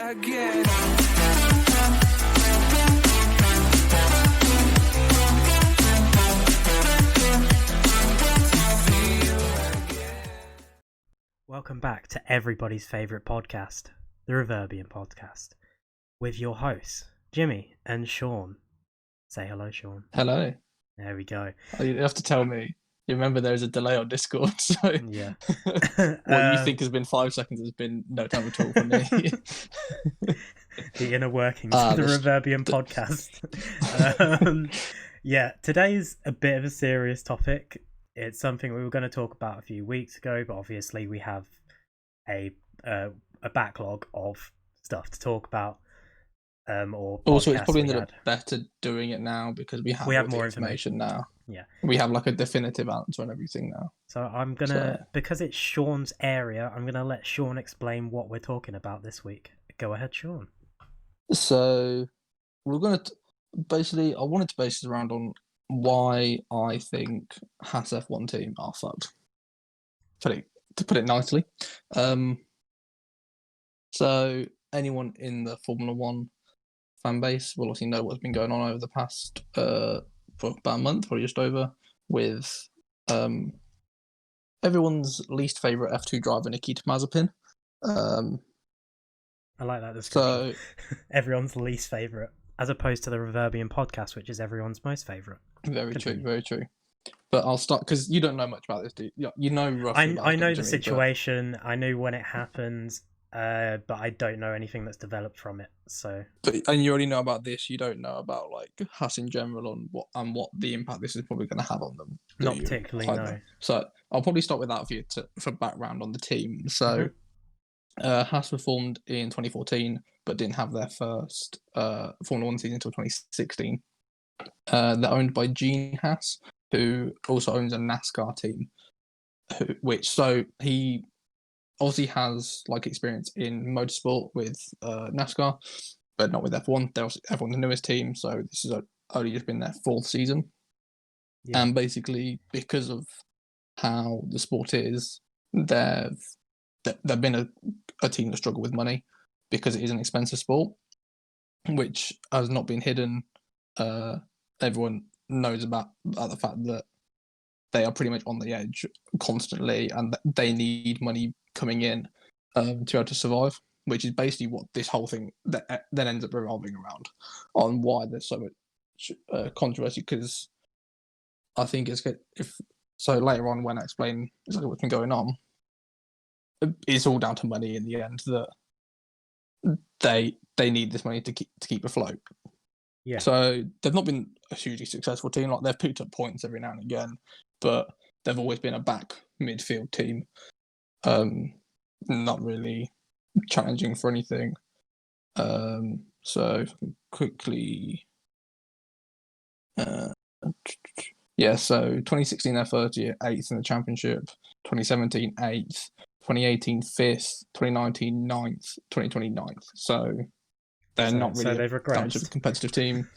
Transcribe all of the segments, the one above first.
again. Welcome back to everybody's favourite podcast, the Reverbium podcast, with your hosts, Jimmy and Shaun. Say hello, Shaun. Hello. There we go. Oh, you have to tell me. You remember there's a delay on Discord, so Yeah. what you think has been 5 seconds has been no time at all for me. The inner workings of the Reverbium podcast. Yeah, today's a bit of a serious topic. It's something we were going to talk about a few weeks ago, but obviously we have a backlog of stuff to talk about. Or also, it's probably ended up better doing it now because we have more information now. Yeah, we have like a definitive answer on everything now. So I'm gonna, because it's Shaun's area, I'm gonna let Shaun explain what we're talking about this week. Go ahead, Shaun. So we're gonna basically, I wanted to base it around on why I think Haas F1 team are fucked. To put it nicely. So anyone in the Formula One fan base will obviously know what's been going on over the past for about a month, or just over, with everyone's least favourite F2 driver, Nikita Mazepin. I like that description. So, everyone's least favourite, as opposed to the Reverbium podcast, which is everyone's most favourite. Very true, very true. But I'll start, because you don't know much about this, do you? You know roughly about I know it, the Jimmy, situation, but I knew when it happens, but I don't know anything that's developed from it. So, and you already know about this. You don't know about like Haas in general and what the impact this is probably going to have on them. Not particularly, no. So I'll probably start with that for background on the team. So Haas were formed in 2014, but didn't have their first Formula One season until 2016. They're owned by Gene Haas, who also owns a NASCAR team. He obviously has like experience in motorsport with NASCAR, but not with F1. They're everyone's the newest team, so this is only just been their 4th season. Yeah. And basically, because of how the sport is, they've been a team that struggle with money because it is an expensive sport, which has not been hidden. Everyone knows about the fact that they are pretty much on the edge constantly, and that they need money coming in to be able to survive, which is basically what this whole thing that then ends up revolving around, on why there's so much controversy. Because I think later on when I explain exactly what's been going on, it's all down to money in the end, that they need this money to keep afloat. Yeah. So they've not been a hugely successful team. Like, they've picked up points every now and again, but they've always been a back midfield team. Not really challenging for anything. So quickly, so 2016 they're 38th in the championship, 2017 8th, 2018 5th, 2019 9th, 2020 9th. So they're not really they've regressed. That much of a competitive team.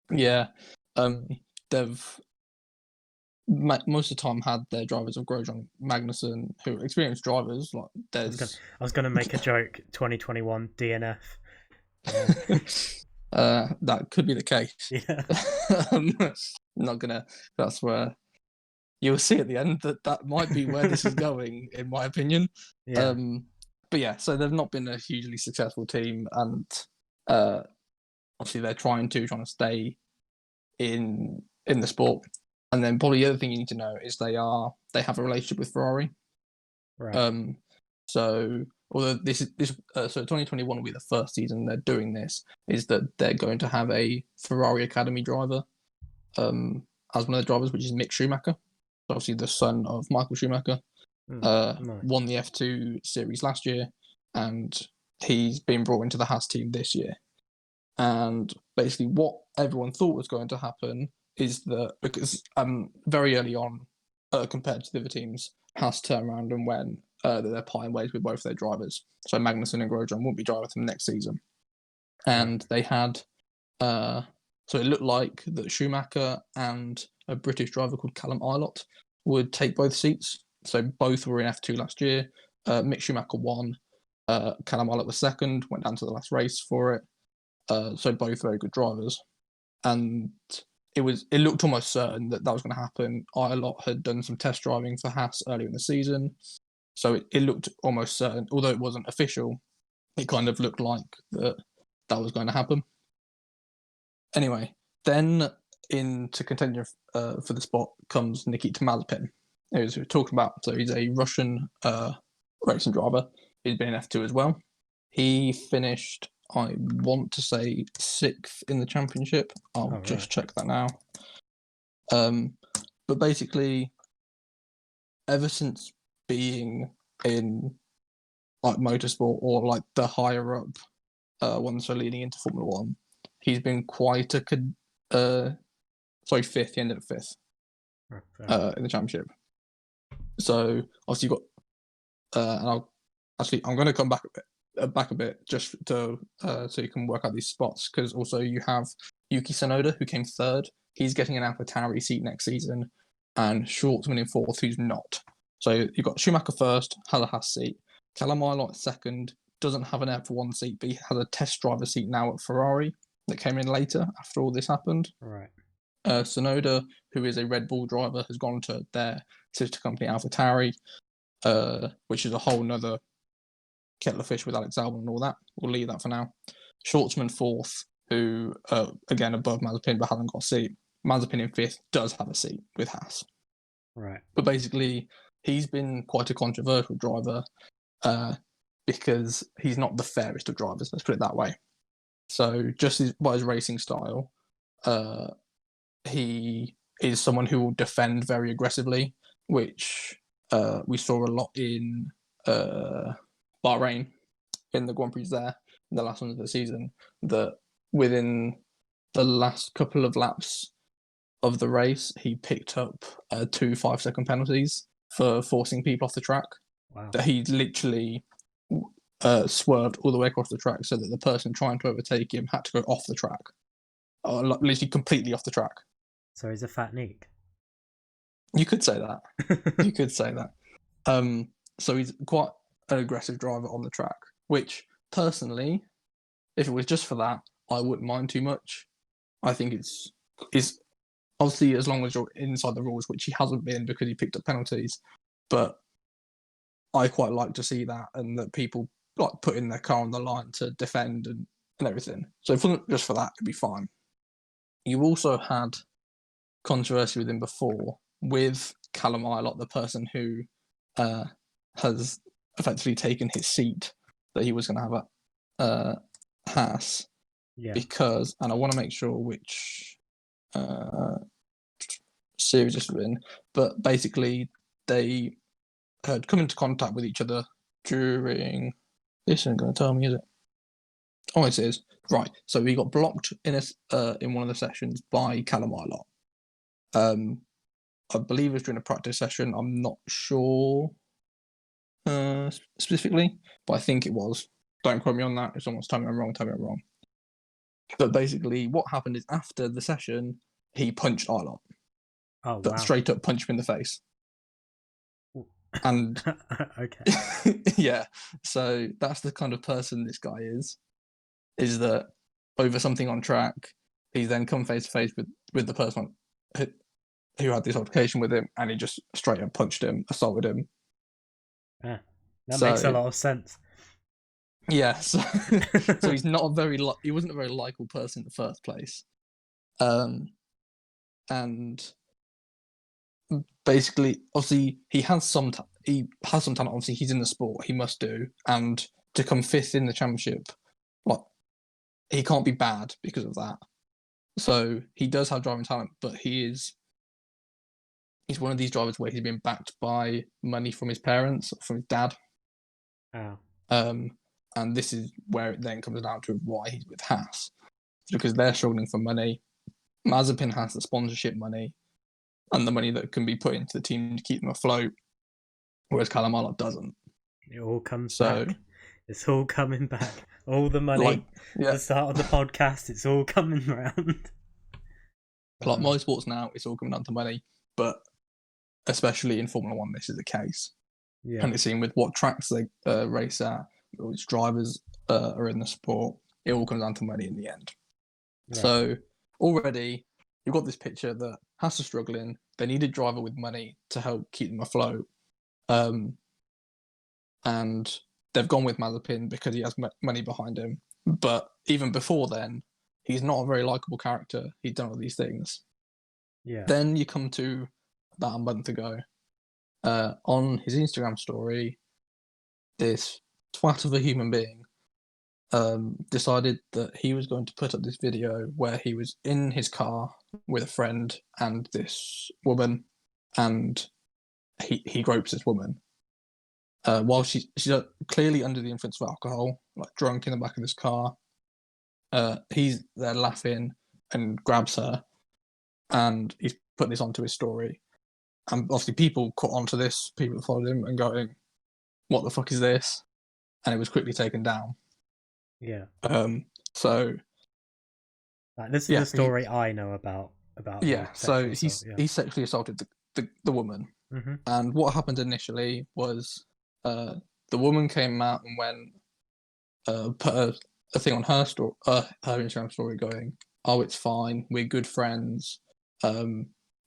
Yeah, they've most of the time had their drivers of Grosjean, Magnussen, who are experienced drivers. Like, I was going to make a joke. 2021 DNF. That could be the case. Yeah. Not gonna. That's where you'll see at the end that might be where this is going, in my opinion. Yeah. But yeah, so they've not been a hugely successful team, and obviously they're trying to stay in the sport. And then probably the other thing you need to know is they have a relationship with Ferrari. Right. So although so 2021 will be the first season they're doing this, is that they're going to have a Ferrari Academy driver as one of the drivers, which is Mick Schumacher, obviously the son of Michael Schumacher. Nice. Won the F2 series last year, and he's been brought into the Haas team this year. And basically what everyone thought was going to happen is that, because very early on, compared to the other teams, Haas turned around and went they're parting ways with both their drivers. So Magnussen and Grosjean won't be driving them next season. And they had, so it looked like that Schumacher and a British driver called Callum Ilott would take both seats. So both were in F2 last year. Mick Schumacher won. Callum Ilott was second, went down to the last race for it. So both very good drivers, and it looked almost certain that was going to happen. Ilott had done some test driving for Haas earlier in the season, so it looked almost certain, although it wasn't official. It kind of looked like that was going to happen. Anyway, then into contention for the spot comes Nikita Mazepin, who we're talking about. So he's a Russian racing driver. He's been in F2 as well. He finished, I want to say, 6th in the championship. I'll just check that now. But basically, ever since being in like motorsport or like the higher up ones, so leading into Formula One, he's been quite a 5th. He ended up 5th in the championship. So obviously you've got, and I'm going to come back a bit just to so you can work out these spots, because also you have Yuki Tsunoda, who came 3rd. He's getting an AlphaTauri seat next season, and Shortman in 4th, who's not. So you've got Schumacher 1st, has a Haas seat. Callum Ilott 2nd, doesn't have an F1 seat, but he has a test driver seat now at Ferrari that came in later after all this happened. Right. Tsunoda, who is a Red Bull driver, has gone to their sister company AlphaTauri, which is a whole nother kettle of fish with Alex Albon and all that. We'll leave that for now. Shortsman 4th, who, again, above Mazepin, but hasn't got a seat. Mazepin in 5th does have a seat with Haas. Right. But basically, he's been quite a controversial driver because he's not the fairest of drivers, let's put it that way. So just by his racing style, he is someone who will defend very aggressively, which we saw a lot in Bahrain, in the Grand Prix there, in the last one of the season, that within the last couple of laps of the race, he picked up 2 5-second penalties for forcing people off the track. Wow. That he literally swerved all the way across the track so that the person trying to overtake him had to go off the track. Literally completely off the track. So he's a fat neek. You could say that. You could say that. So he's quite an aggressive driver on the track, which personally, if it was just for that, I wouldn't mind too much. I think it's obviously as long as you're inside the rules, which he hasn't been because he picked up penalties, but I quite like to see that, and that people like putting their car on the line to defend and everything. So just for that, it'd be fine. You also had controversy with him before with Callum Ilott, the person who has effectively taken his seat that he was going to have at Haas. Yeah. Because, and I want to make sure which series this was in, but basically they had come into contact with each other during. This isn't going to tell me, is it? Oh, it is. Right. So he got blocked in one of the sessions by Callum Ilott. I believe it was during a practice session. I'm not sure specifically, but I think it was. Don't quote me on that. If someone's telling me I'm wrong. But basically, what happened is after the session, he punched Ilott. Oh, but wow. straight up punched him in the face. And okay. Yeah, so that's the kind of person this guy is that over something on track, he's then come face to face with the person who had this altercation with him, and he just straight up punched him, assaulted him. Yeah, that makes a lot of sense. Yeah, so he's not he wasn't a very likable person in the first place. And basically, obviously, he has some talent. Obviously, he's in the sport. He must do, and to come 5th in the championship, he can't be bad because of that. So he does have driving talent, but he's one of these drivers where he's been backed by money from his parents, from his dad. Oh. And this is where it then comes down to why he's with Haas, because they're struggling for money. Mazepin has the sponsorship money and the money that can be put into the team to keep them afloat, whereas Callum Ilott doesn't. It all comes back. It's all coming back. All the money at the start of the podcast, it's all coming round. Like motorsports now, it's all coming down to money, but especially in Formula One, this is the case. Yeah. And it's seen with what tracks they race at, which drivers are in the sport, it all comes down to money in the end. Right. So already you've got this picture that Haas are struggling. They need a driver with money to help keep them afloat. And they've gone with Mazepin because he has money behind him. But even before then, he's not a very likable character. He's done all these things. Yeah. Then you come to about a month ago, on his Instagram story, this twat of a human being decided that he was going to put up this video where he was in his car with a friend and this woman, and he gropes this woman while she's clearly under the influence of alcohol, like drunk in the back of this car. He's there laughing and grabs her, and he's put this onto his story. And obviously people caught onto this, people that followed him, and going, what the fuck is this? And it was quickly taken down. Yeah. So like, this is the story I know about. Yeah. So he sexually assaulted the woman. Mm-hmm. And what happened initially was the woman came out and went, put a thing on her story, her Instagram story, going, "Oh, it's fine. We're good friends.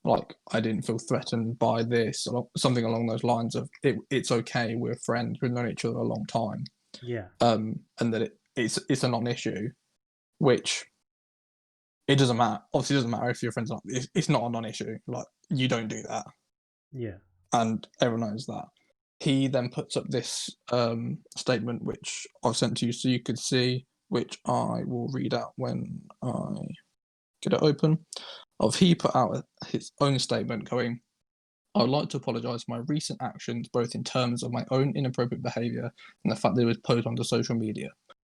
Like, I didn't feel threatened by this," or something along those lines of it's okay. We're friends. We've known each other a long time. Yeah. And that it's a non-issue, which it doesn't matter. Obviously, it doesn't matter if your friends are not. It's not a non-issue. Like, you don't do that. Yeah. And everyone knows that. He then puts up this statement, which I've sent to you so you could see, which I will read out when I get it open. He put out his own statement going, "I would like to apologise for my recent actions, both in terms of my own inappropriate behaviour and the fact that it was posted onto social media.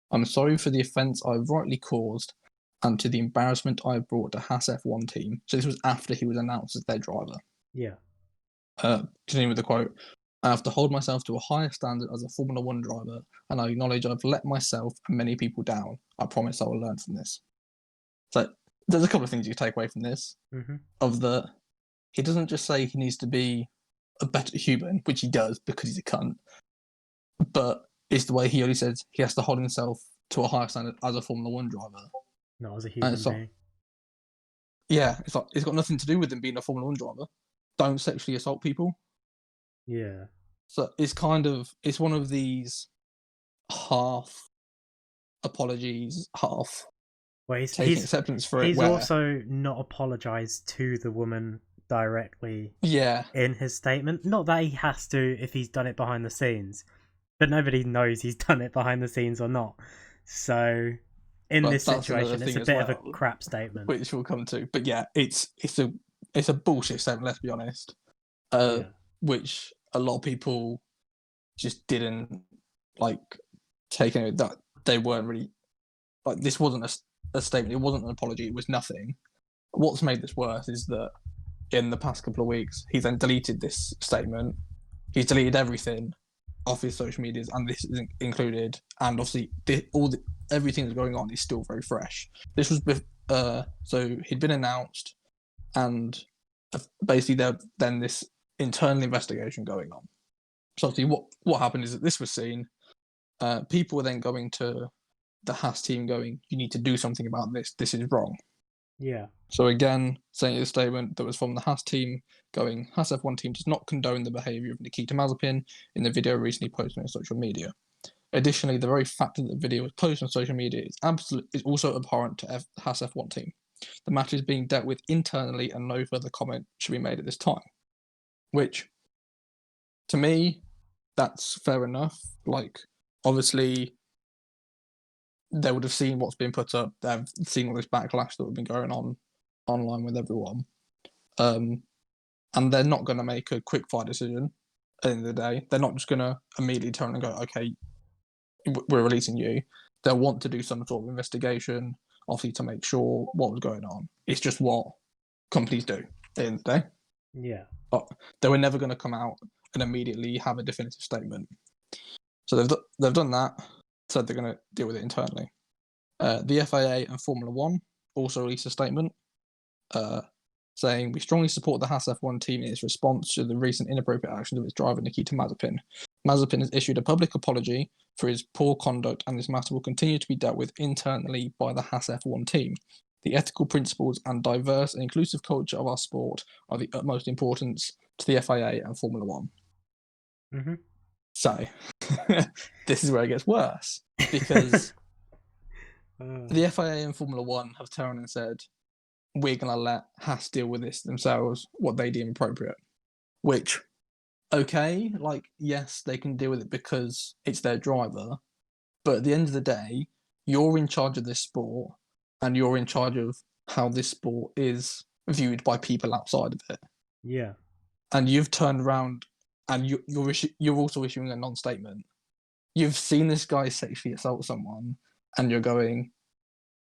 I'm sorry for the offence I've rightly caused and to the embarrassment I've brought to Haas F1 team." So this was after he was announced as their driver. Yeah. Continuing with the quote, "I have to hold myself to a higher standard as a Formula One driver, and I acknowledge I've let myself and many people down. I promise I will learn from this." So there's a couple of things you take away from this. Mm-hmm. He doesn't just say he needs to be a better human, which he does because he's a cunt, but it's the way he only says he has to hold himself to a higher standard as a Formula One driver. Not as a human being. Yeah, it's got nothing to do with him being a Formula One driver. Don't sexually assault people. Yeah. So it's one of these half apologies, half taking acceptance for it. He's also not apologised to the woman directly in his statement. Not that he has to if he's done it behind the scenes, but nobody knows he's done it behind the scenes or not. So in this situation, it's a bit of a crap statement, which we'll come to. But yeah, it's a bullshit statement. Let's be honest. Which a lot of people just didn't take it, that they weren't really this wasn't a statement. It wasn't an apology. It was nothing. What's made this worse is that in the past couple of weeks, he then deleted this statement. He's deleted everything off his social medias, and this is included. And obviously, everything that's going on is still very fresh. This was so he'd been announced, and basically there then this internal investigation going on. So obviously, what happened is that this was seen. People were then going to the Haas team going, "You need to do something about this. This is wrong." Yeah. So again, saying a statement that was from the Haas team going, "Haas F1 team does not condone the behaviour of Nikita Mazepin in the video recently posted on social media. Additionally, the very fact that the video was posted on social media is also abhorrent to Haas F1 team. The matter is being dealt with internally and no further comment should be made at this time." Which, to me, that's fair enough. Obviously, they would have seen what's been put up. They've seen all this backlash that would have been going on online with everyone. And they're not going to make a quick fire decision at the end of the day. They're not just going to immediately turn and go, "Okay, we're releasing you." They'll want to do some sort of investigation, obviously, to make sure what was going on. It's just what companies do at the end of the day. Yeah. But they were never going to come out and immediately have a definitive statement. So they've done that. Said they're going to deal with it internally. The FIA and Formula One also released a statement saying, "We strongly support the Haas F1 team in its response to the recent inappropriate actions of its driver Nikita Mazepin. Mazepin has issued a public apology for his poor conduct, and this matter will continue to be dealt with internally by the Haas F1 team. The ethical principles and diverse and inclusive culture of our sport are the utmost importance to the FIA and Formula One. Mm-hmm. So, this is where it gets worse, because the FIA and Formula One have turned and said, we're going to let Haas deal with this themselves, what they deem appropriate. Which, okay, like, yes, they can deal with it because it's their driver, but at the end of the day, you're in charge of this sport, and you're in charge of how this sport is viewed by people outside of it. Yeah. And you've turned around, and you're also issuing a non-statement. You've seen this guy sexually assault someone, and you're going,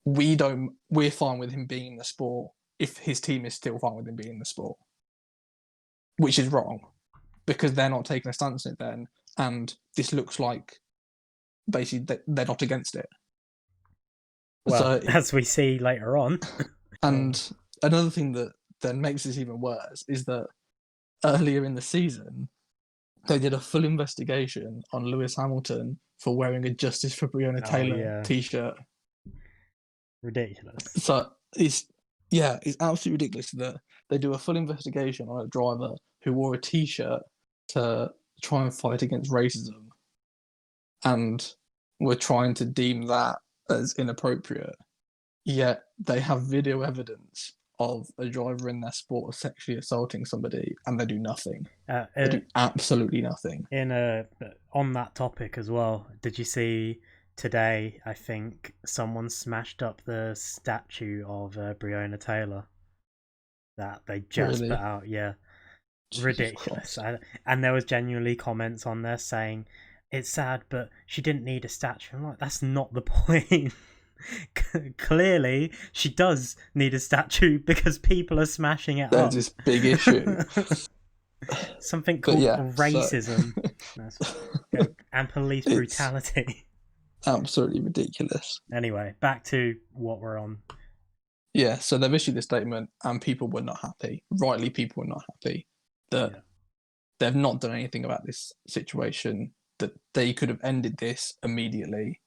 we're fine with him being in the sport if his team is still fine with him being in the sport. Which is wrong, because they're not taking a stance in it then, and this looks like basically they're not against it. Well, so, as we see later on. And another thing that then makes this even worse is that earlier in the season, they did a full investigation on Lewis Hamilton for wearing a Justice for Breonna Taylor t-shirt. Ridiculous. So it's absolutely ridiculous that they do a full investigation on a driver who wore a t-shirt to try and fight against racism, and were trying to deem that as inappropriate. Yet they have video evidence of a driver in their sport sexually assaulting somebody, and they do nothing. They do absolutely nothing. On that topic as well, did you see today, I think someone smashed up the statue of Breonna Taylor that they just put out? Yeah. Ridiculous. And there was genuinely comments on there saying, it's sad, but she didn't need a statue. I'm like, that's not the point. Clearly, she does need a statue because people are smashing it up. There's this big issue. Something called racism and police brutality. Absolutely ridiculous. Anyway, back to what we're on. Yeah, so they've issued this statement, and people were not happy. Rightly, people were not happy that they've not done anything about this situation, that they could have ended this immediately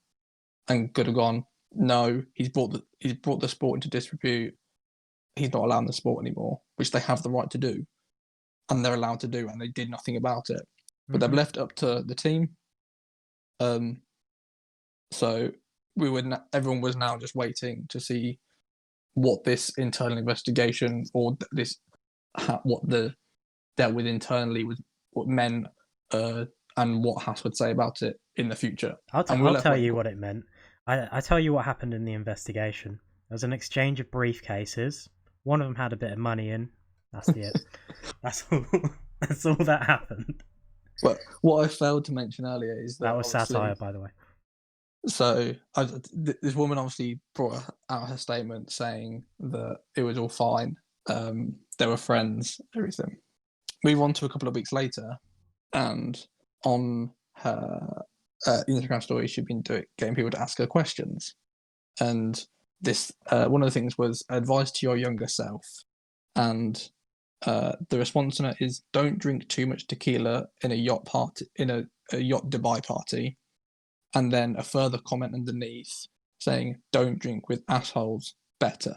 and could have gone, no, he's brought the sport into disrepute. He's not allowed in the sport anymore, which they have the right to do, and they're allowed to do, and they did nothing about it. But they've left it up to the team. So everyone was now just waiting to see what this internal investigation or what the dealt with internally with what men and what Haas would say about it in the future. I'll tell you what it meant. I tell you what happened in the investigation. There was an exchange of briefcases. One of them had a bit of money in. That's it. That's all. That's all that happened. But what I failed to mention earlier is that was satire, by the way. So this woman obviously brought out her statement saying that it was all fine. They were friends, everything. Move on to a couple of weeks later, and on her Instagram story, she'd been getting people to ask her questions. And this one of the things was advice to your younger self. And the response on it is, don't drink too much tequila in a yacht party, in a yacht Dubai party. And then a further comment underneath saying, don't drink with assholes, better.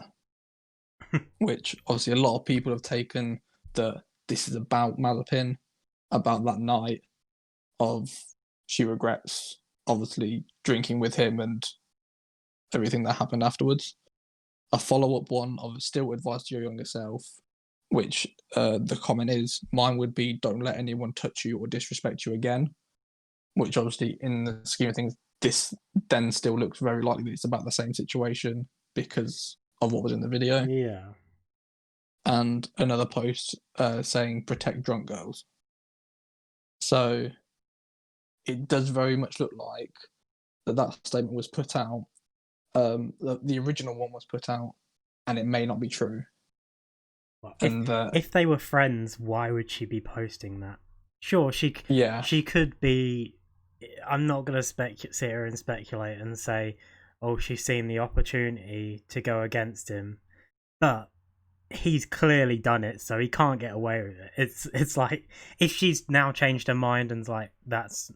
Which obviously a lot of people have taken that this is about Mazepin, about that night of she regrets obviously drinking with him and everything that happened afterwards. A follow-up one of still advice to your younger self, which the comment is, mine would be, don't let anyone touch you or disrespect you again. Which obviously in the scheme of things, this then still looks very likely that it's about the same situation because of what was in the video. Yeah. And another post saying, protect drunk girls. So it does very much look like that statement was put out. The original one was put out, and it may not be true. Well, if they were friends, why would she be posting that? Sure, she could be. I'm not going to sit here and speculate and say, oh, she's seen the opportunity to go against him. But he's clearly done it, so he can't get away with it. It's like, if she's now changed her mind and's like, that's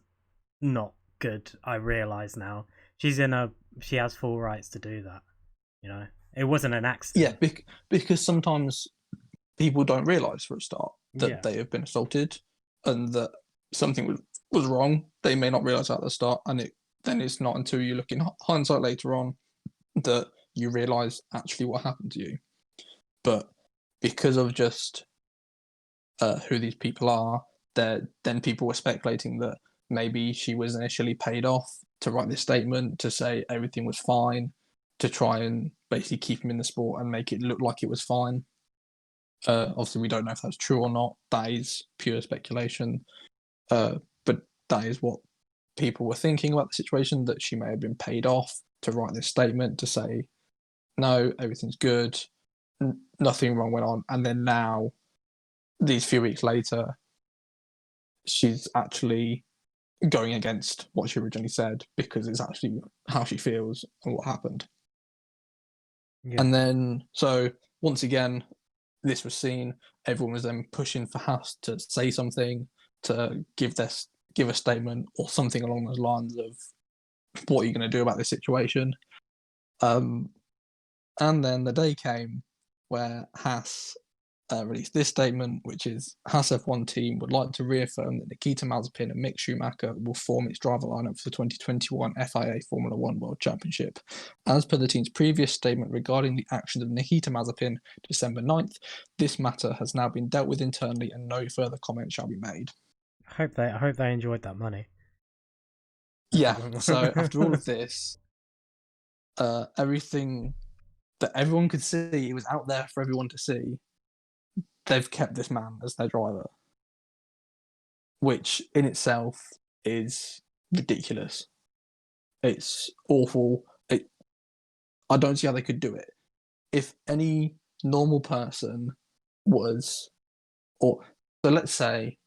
not good, I realise now. She has full rights to do that. It wasn't an accident. Yeah, because sometimes people don't realise for a start that Yeah. they have been assaulted and that something was wrong. They may not realise at the start, and then it's not until you look in hindsight later on that you realise actually what happened to you. But because of just who these people are, then people were speculating that maybe she was initially paid off to write this statement to say everything was fine, to try and basically keep him in the sport and make it look like it was fine. Obviously, we don't know if that's true or not. That is pure speculation. But that is what people were thinking about the situation, that she may have been paid off to write this statement to say, no, everything's good, nothing wrong went on. And then now, these few weeks later, she's actually going against what she originally said because it's actually how she feels and what happened. Yeah. And then, so once again, this was seen. Everyone was then pushing for Haas to say something, to give a statement or something along those lines of what are you going to do about this situation. And then the day came where Haas released this statement, which is Haas F1 team would like to reaffirm that Nikita Mazepin and Mick Schumacher will form its driver lineup for the 2021 FIA Formula One World Championship. As per the team's previous statement regarding the actions of Nikita Mazepin December 9th, this matter has now been dealt with internally and no further comment shall be made. I hope they enjoyed that money. Yeah, so after all of this, everything that everyone could see, it was out there for everyone to see, they've kept this man as their driver, which in itself is ridiculous. It's awful. I don't see how they could do it. If any normal person was, or so let's say,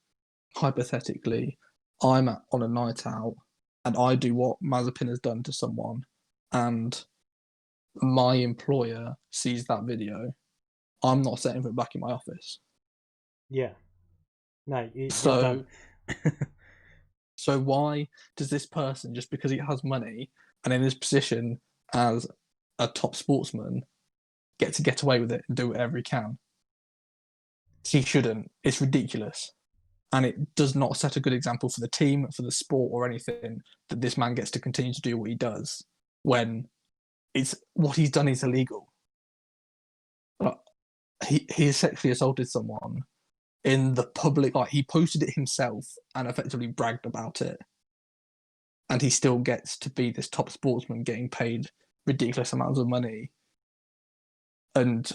hypothetically, I'm on a night out and I do what Mazepin has done to someone, and my employer sees that video, I'm not setting foot back in my office. Yeah. No, you're So, done. so why does this person, just because he has money and in his position as a top sportsman, get away with it and do whatever he can? He shouldn't. It's ridiculous. And it does not set a good example for the team, for the sport, or anything, that this man gets to continue to do what he does when it's what he's done is illegal. He sexually assaulted someone in the public, like he posted it himself and effectively bragged about it. And he still gets to be this top sportsman getting paid ridiculous amounts of money. And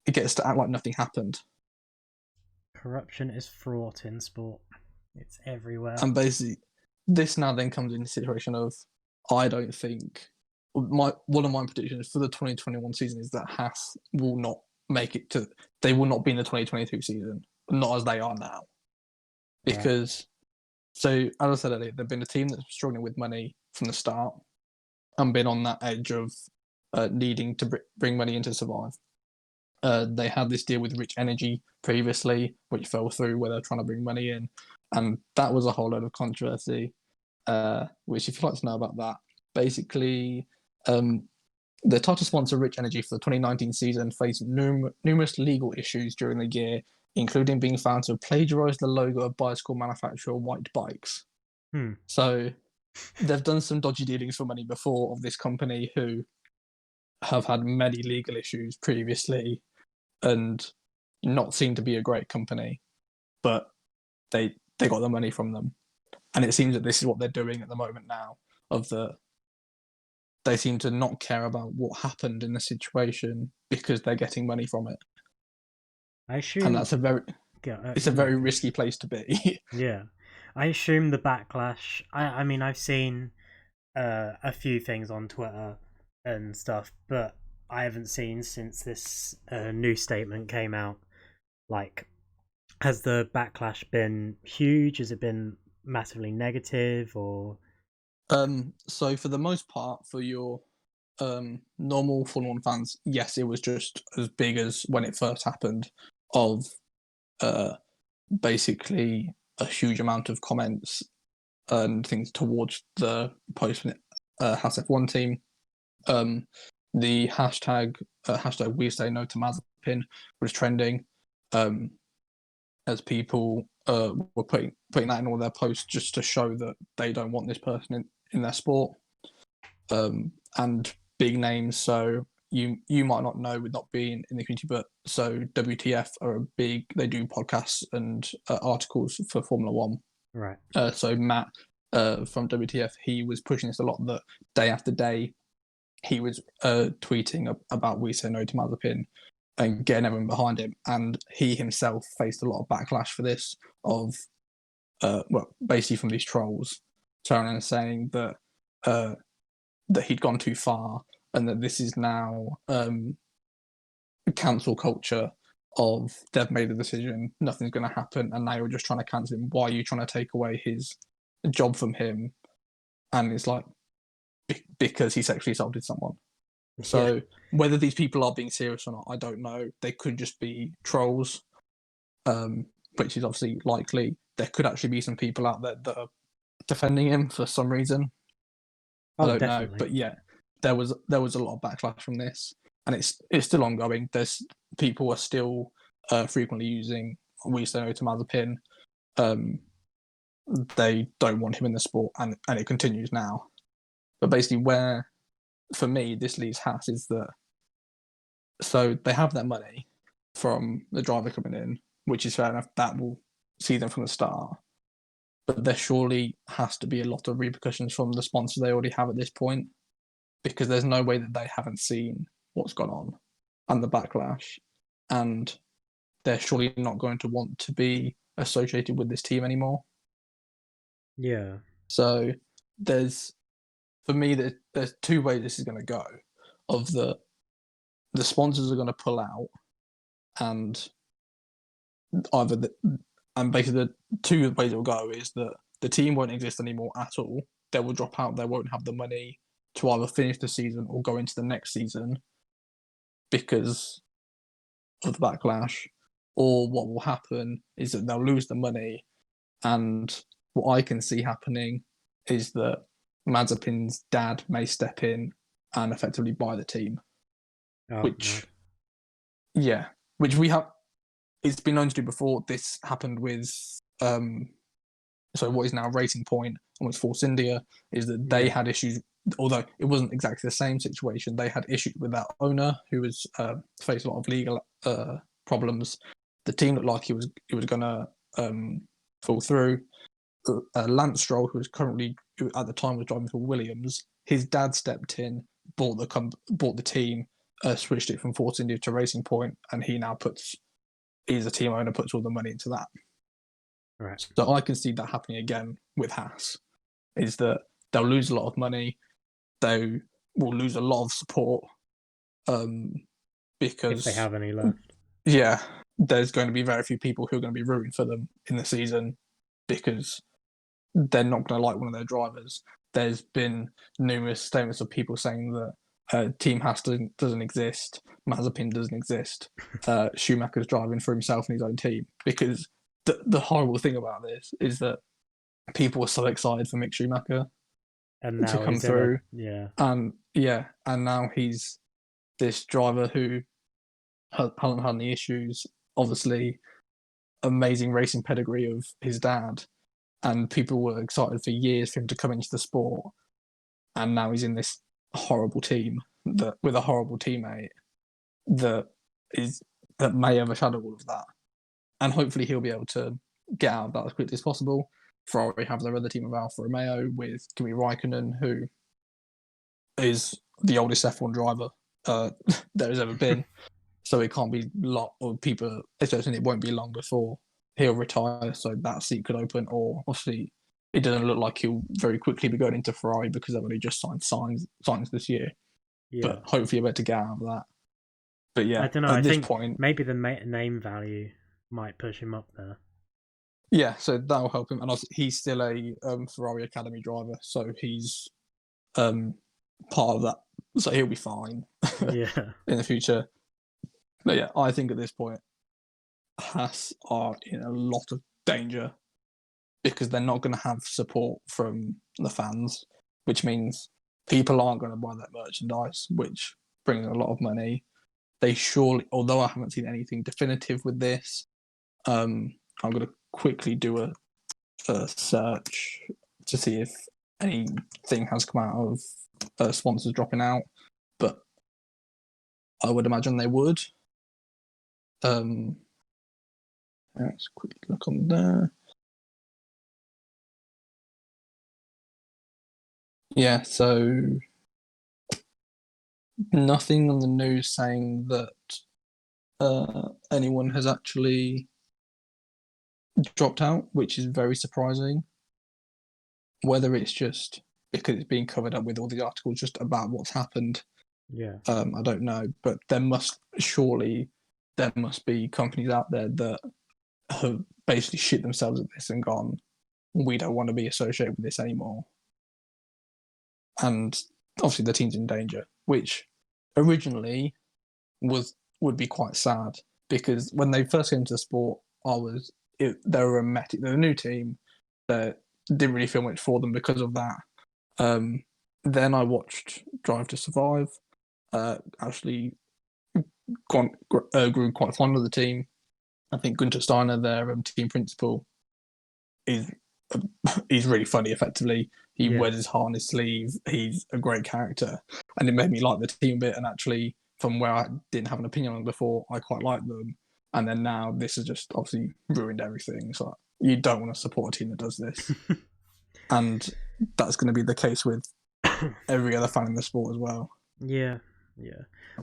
he gets to act like nothing happened. Corruption is fraught in sport. It's everywhere. And basically, this now then comes in the situation of, I don't think, one of my predictions for the 2021 season is that Haas will not make it to, they will not be in the 2022 season, not as they are now. Because, so as I said earlier, they've been a team that's struggling with money from the start and been on that edge of needing to bring money in to survive. They had this deal with Rich Energy previously, which fell through, where they're trying to bring money in, and that was a whole load of controversy. Which, if you'd like to know about that, basically, the title sponsor Rich Energy for the 2019 season faced numerous legal issues during the year, including being found to have plagiarized the logo of bicycle manufacturer White Bikes. So they've done some dodgy dealings for money before of this company, who have had many legal issues previously and not seem to be a great company, but they got the money from them. And it seems that this is what they're doing at the moment now, they seem to not care about what happened in the situation because they're getting money from it. I assume, and that's a very risky place to be. Yeah. I assume the backlash, I mean, I've seen a few things on Twitter and stuff, but I haven't seen since this new statement came out. Like, has the backlash been huge? Has it been massively negative, or? So for the most part, for your normal Formula One fans, yes, it was just as big as when it first happened, of basically a huge amount of comments and things towards the post Haas F1 team. The hashtag We Say No to Mazepin was trending, as people were putting that in all their posts just to show that they don't want this person in their sport. And big names, so you might not know with not being in the community, but so WTF they do podcasts and articles for Formula One. Right. So Matt from WTF, he was pushing this a lot, that day after day he was tweeting about We Say No to Mazepin and getting everyone behind him, and he himself faced a lot of backlash for this, of basically from these trolls turning and saying that that he'd gone too far, and that this is now cancel culture of they've made a decision, nothing's going to happen, and now you're just trying to cancel him. Why are you trying to take away his job from him? And it's like, because he sexually assaulted someone. So whether these people are being serious or not, I don't know. They could just be trolls, which is obviously likely. There could actually be some people out there that are defending him for some reason. I don't know, but yeah, there was a lot of backlash from this, and it's still ongoing. There's people are still frequently using We Say No to Mazepin. They don't want him in the sport, and it continues now. But basically, where for me this leaves Haas is that, so they have their money from the driver coming in, which is fair enough. That will see them from the start. But there surely has to be a lot of repercussions from the sponsors they already have at this point, because there's no way that they haven't seen what's gone on and the backlash, and they're surely not going to want to be associated with this team anymore. Yeah. So for me, there's two ways this is going to go. Of the sponsors are going to pull out, and basically the two ways it will go is that the team won't exist anymore at all. They will drop out. They won't have the money to either finish the season or go into the next season because of the backlash. Or what will happen is that they'll lose the money, and what I can see happening is that Mazepin's dad may step in and effectively buy the team. Which we have. It's been known to do before. This happened with so what is now Racing Point and what's Force India, is that they had issues, although it wasn't exactly the same situation. They had issues with that owner who was faced a lot of legal problems. The team looked like he was going to fall through. Lance Stroll, who at the time was driving for Williams, his dad stepped in, bought the team, switched it from Force India to Racing Point, and he now he's a team owner, puts all the money into that. Right. So I can see that happening again with Haas, is that they'll lose a lot of money, they will lose a lot of support, because if they have any left. Yeah, there's going to be very few people who are going to be rooting for them in the season because they're not going to like one of their drivers. There's been numerous statements of people saying that Team Haas doesn't exist, Mazepin doesn't exist, Schumacher's driving for himself and his own team. Because the horrible thing about this is that people were so excited for Mick Schumacher to come through. And now he's this driver who hasn't had any issues. Obviously, amazing racing pedigree of his dad, and people were excited for years for him to come into the sport, and now he's in this horrible team with a horrible teammate that may overshadow all of that. And hopefully he'll be able to get out of that as quickly as possible. Ferrari have their other team of Alfa Romeo with Kimi Raikkonen, who is the oldest F1 driver there has ever been. So it can't be long, or people expecting it won't be long before he'll retire. So that seat could open, or obviously it doesn't look like he'll very quickly be going into Ferrari because they've only just signed signs this year. But hopefully you're able to get out of that. But yeah, I don't know. At this think point, maybe the name value might push him up there. Yeah, so that'll help him, and also, he's still a Ferrari Academy driver, so he's part of so he'll be fine Yeah. in the future. But yeah, I think at this point, Haas are in a lot of danger because they're not going to have support from the fans, which means people aren't going to buy that merchandise, which brings a lot of money. They surely, although I haven't seen anything definitive with this, I'm going to quickly do a search to see if anything has come out of sponsors dropping out, but I would imagine they would. Let's quickly look on there. Yeah, so nothing on the news saying that anyone has actually dropped out, which is very surprising. Whether it's just because it's being covered up with all the articles just about what's happened, I don't know. But there must be companies out there that have basically shit themselves at this and gone, we don't want to be associated with this anymore. And obviously the team's in danger, which originally would be quite sad, because when they first came to the sport, they were a new team that didn't really feel much for them because of that. Then I watched Drive to Survive. Actually, grew quite fond of the team. I think Gunter Steiner, their team principal, is he's really funny. Effectively, he wears his heart on his sleeve. He's a great character, and it made me like the team a bit. And actually, from where I didn't have an opinion on them before, I quite like them. And then now this has just obviously ruined everything. So you don't want to support a team that does this, and that's going to be the case with every other fan in the sport as well. Yeah.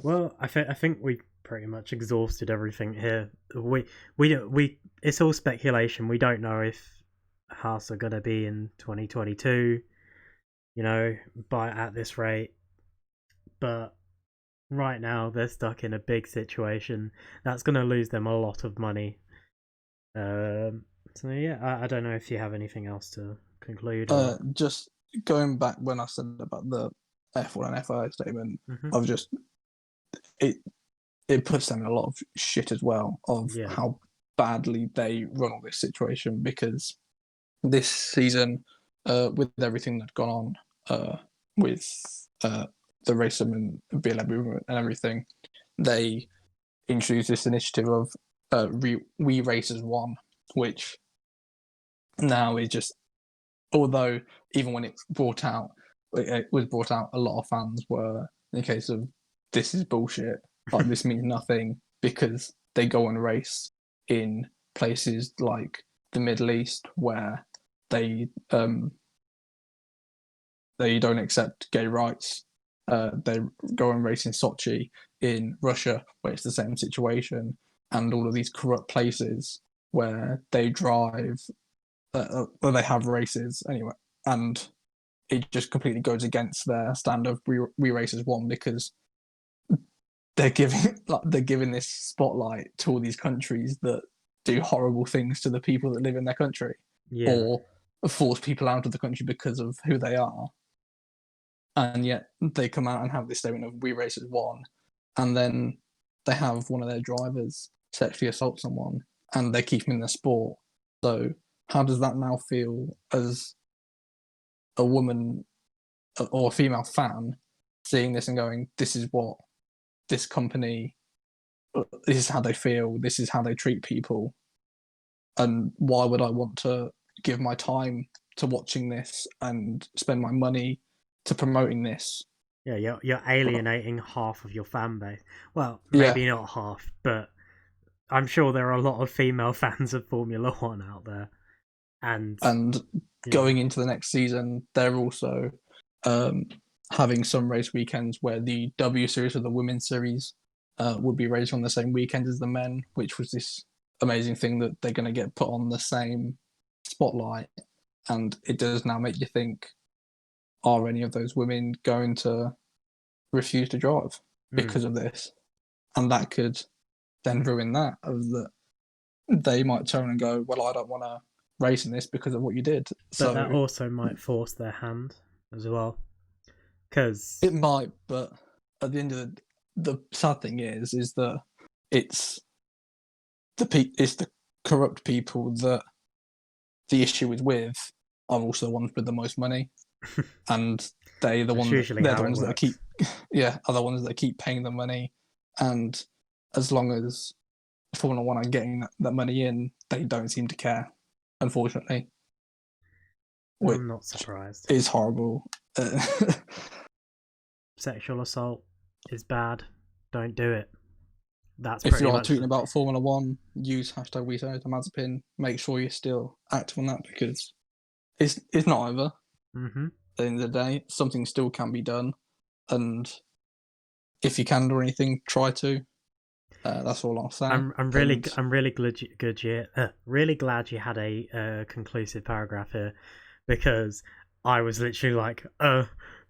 Well, I think we pretty much exhausted everything here. We it's all speculation. We don't know if Haas are gonna be in 2022, at this rate. But right now they're stuck in a big situation that's gonna lose them a lot of money. So yeah, I don't know if you have anything else to conclude. Just going back when I said about the F1 and FIA statement, I've just it puts them in a lot of shit as well of how badly they run all this situation, because this season, with everything that's gone on with the racism and BLM movement and everything, they introduced this initiative of We Race as One, which now is just, although even when it was brought out, a lot of fans were in the case of, this is bullshit. Like, this means nothing, because they go and race in places like the Middle East where they don't accept gay rights. They go and race in Sochi in Russia, where it's the same situation, and all of these corrupt places where they drive, where they have races anyway, and it just completely goes against their stand of we race as one, because they're giving this spotlight to all these countries that do horrible things to the people that live in their country, or force people out of the country because of who they are. And yet they come out and have this statement of we race as one, and then they have one of their drivers sexually assault someone and they keep him in the sport. So how does that now feel as a woman or a female fan seeing this and going, this is what this company, this is how they feel, this is how they treat people, and why would I want to give my time to watching this and spend my money to promoting this? Yeah, you're alienating half of your fan base. Well, maybe not half, but I'm sure there are a lot of female fans of Formula One out there. And going into the next season, they're also having some race weekends where the W Series or the Women's Series would be raced on the same weekend as the men, which was this amazing thing that they're going to get put on the same spotlight. And it does now make you think, are any of those women going to refuse to drive because of this? And that could then ruin that, of that they might turn and go, well, I don't want to race in this because of what you did. But that also might force their hand as well. Because it might, but at the end of the sad thing is that it's the corrupt people that the issue is with are also the ones with the most money, and they're the ones that keep are the ones that keep paying the money, and as long as Formula One are getting that money in, they don't seem to care, unfortunately. I'm not surprised. It's horrible. Sexual assault is bad. Don't do it. That's if you are tweeting about Formula One, use hashtag #WeSoToMazepin. Make sure you're still active on that, because it's not over. Mm-hmm. At the end of the day, something still can be done, and if you can do anything, try to. That's all I'll say. I'm really glad you had a conclusive paragraph here, because I was literally like,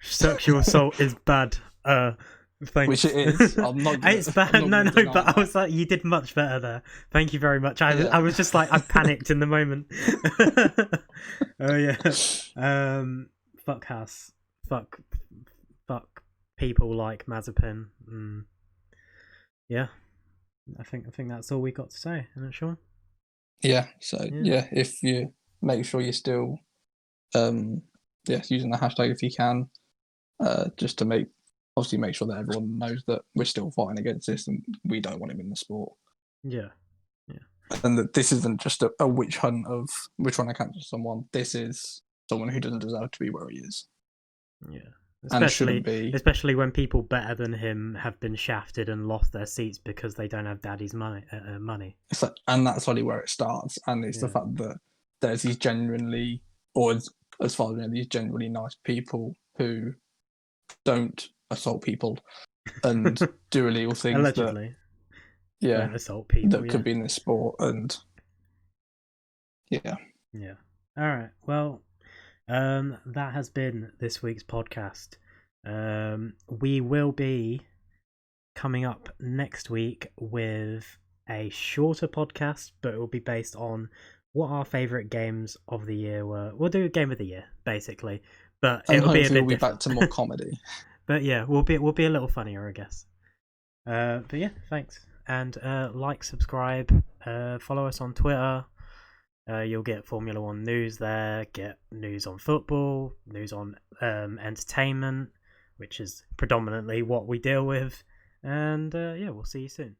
sexual assault is bad. Thanks. Which it is. I'm not. It's bad. No, but I was like, you did much better there. Thank you very much. I was just like, I panicked in the moment. Oh yeah. Fuck Haas. Fuck people like Mazepin. Yeah. I think that's all we got to say, isn't it, Sean? Yeah. So yeah, if you make sure you're still, using the hashtag if you can, just to make sure that everyone knows that we're still fighting against this and we don't want him in the sport. Yeah. And that this isn't just a witch hunt of we're trying to cancel someone. This is someone who doesn't deserve to be where he is. Yeah. Especially when people better than him have been shafted and lost their seats because they don't have daddy's money. And that's only where it starts. And it's the fact that there's these genuinely, or as far as I know, these genuinely nice people who don't assault people and do illegal things. Allegedly. Don't assault people. That could be in this sport. And yeah. All right. Well, that has been this week's podcast. We will be coming up next week with a shorter podcast, but it will be based on what our favourite games of the year were. We'll do a game of the year, basically, but it'll be a bit different. We'll be back to more comedy. But yeah, we'll be a little funnier, I guess. But yeah, thanks, and like, subscribe, follow us on Twitter. You'll get Formula One news there, get news on football, news on entertainment, which is predominantly what we deal with. And we'll see you soon.